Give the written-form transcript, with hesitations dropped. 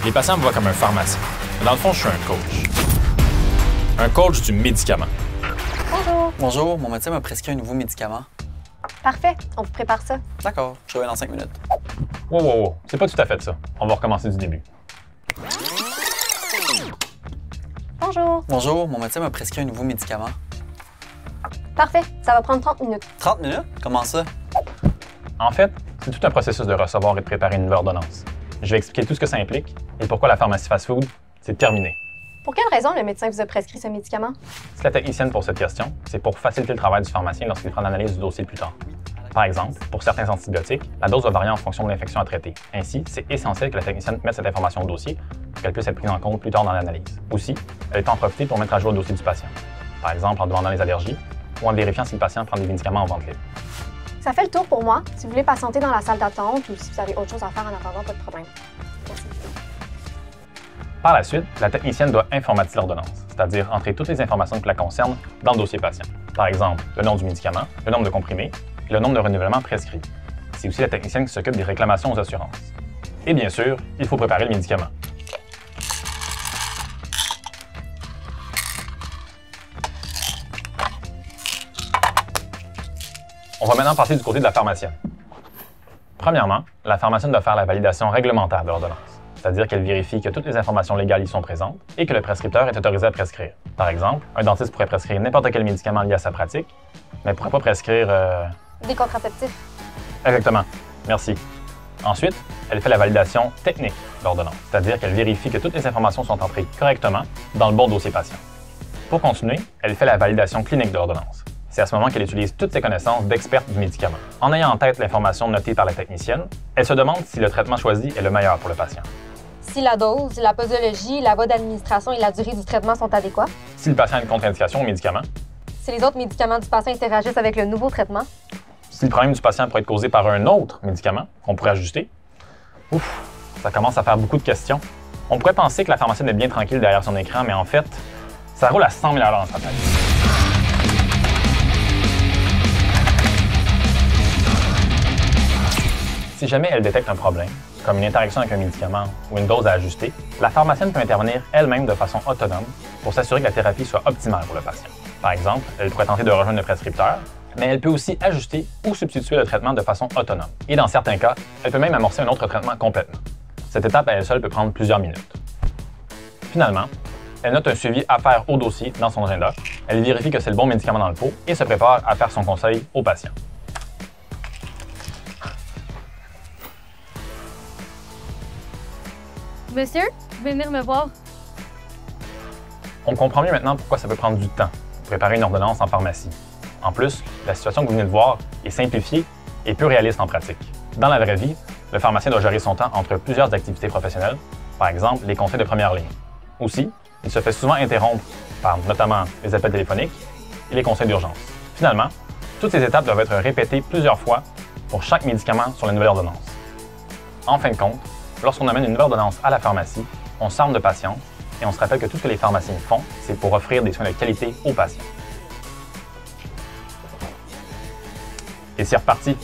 Les patients me voient comme un pharmacien. Mais dans le fond, je suis un coach. Un coach du médicament. Bonjour. Bonjour, mon médecin m'a prescrit un nouveau médicament. Parfait, on vous prépare ça. D'accord, je reviens dans 5 minutes. Wow. C'est pas tout à fait ça. On va recommencer du début. Bonjour. Bonjour, mon médecin m'a prescrit un nouveau médicament. Parfait, ça va prendre 30 minutes. 30 minutes? Comment ça? En fait, c'est tout un processus de recevoir et de préparer une nouvelle ordonnance. Je vais expliquer tout ce que ça implique et pourquoi la pharmacie fast-food, c'est terminé. Pour quelle raison le médecin vous a prescrit ce médicament? Si la technicienne pour cette question, c'est pour faciliter le travail du pharmacien lorsqu'il prend l'analyse du dossier plus tard. Par exemple, pour certains antibiotiques, la dose va varier en fonction de l'infection à traiter. Ainsi, c'est essentiel que la technicienne mette cette information au dossier pour qu'elle puisse être prise en compte plus tard dans l'analyse. Aussi, elle peut en profiter pour mettre à jour le dossier du patient. Par exemple, en demandant les allergies ou en vérifiant si le patient prend des médicaments en vente libre. Ça fait le tour pour moi. Si vous voulez patienter dans la salle d'attente ou si vous avez autre chose à faire en attendant, pas de problème. Merci. Par la suite, la technicienne doit informatiser l'ordonnance, c'est-à-dire entrer toutes les informations qui la concernent dans le dossier patient. Par exemple, le nom du médicament, le nombre de comprimés et le nombre de renouvellements prescrits. C'est aussi la technicienne qui s'occupe des réclamations aux assurances. Et bien sûr, il faut préparer le médicament. On va maintenant passer du côté de la pharmacienne. Premièrement, la pharmacienne doit faire la validation réglementaire de l'ordonnance, c'est-à-dire qu'elle vérifie que toutes les informations légales y sont présentes et que le prescripteur est autorisé à prescrire. Par exemple, un dentiste pourrait prescrire n'importe quel médicament lié à sa pratique, mais ne pourrait pas prescrire... Des contraceptifs. Exactement. Merci. Ensuite, elle fait la validation technique de l'ordonnance, c'est-à-dire qu'elle vérifie que toutes les informations sont entrées correctement dans le bon dossier patient. Pour continuer, elle fait la validation clinique de l'ordonnance. C'est à ce moment qu'elle utilise toutes ses connaissances d'experte du médicament. En ayant en tête l'information notée par la technicienne, elle se demande si le traitement choisi est le meilleur pour le patient. Si la dose, la posologie, la voie d'administration et la durée du traitement sont adéquats. Si le patient a une contre-indication au médicament. Si les autres médicaments du patient interagissent avec le nouveau traitement. Si le problème du patient pourrait être causé par un autre médicament qu'on pourrait ajuster. Ouf, ça commence à faire beaucoup de questions. On pourrait penser que la pharmacienne est bien tranquille derrière son écran, mais en fait, ça roule à 100 000 à l'heure dans sa tête. Si jamais elle détecte un problème, comme une interaction avec un médicament ou une dose à ajuster, la pharmacienne peut intervenir elle-même de façon autonome pour s'assurer que la thérapie soit optimale pour le patient. Par exemple, elle pourrait tenter de rejoindre le prescripteur, mais elle peut aussi ajuster ou substituer le traitement de façon autonome. Et dans certains cas, elle peut même amorcer un autre traitement complètement. Cette étape à elle seule peut prendre plusieurs minutes. Finalement, elle note un suivi à faire au dossier dans son agenda, elle vérifie que c'est le bon médicament dans le pot et se prépare à faire son conseil au patient. Monsieur, vous pouvez venir me voir? On comprend mieux maintenant pourquoi ça peut prendre du temps pour préparer une ordonnance en pharmacie. En plus, la situation que vous venez de voir est simplifiée et peu réaliste en pratique. Dans la vraie vie, le pharmacien doit gérer son temps entre plusieurs activités professionnelles, par exemple les conseils de première ligne. Aussi, il se fait souvent interrompre par notamment les appels téléphoniques et les conseils d'urgence. Finalement, toutes ces étapes doivent être répétées plusieurs fois pour chaque médicament sur la nouvelle ordonnance. En fin de compte, lorsqu'on amène une nouvelle ordonnance à la pharmacie, on s'arme de patience et on se rappelle que tout ce que les pharmaciens font, c'est pour offrir des soins de qualité aux patients. Et c'est reparti!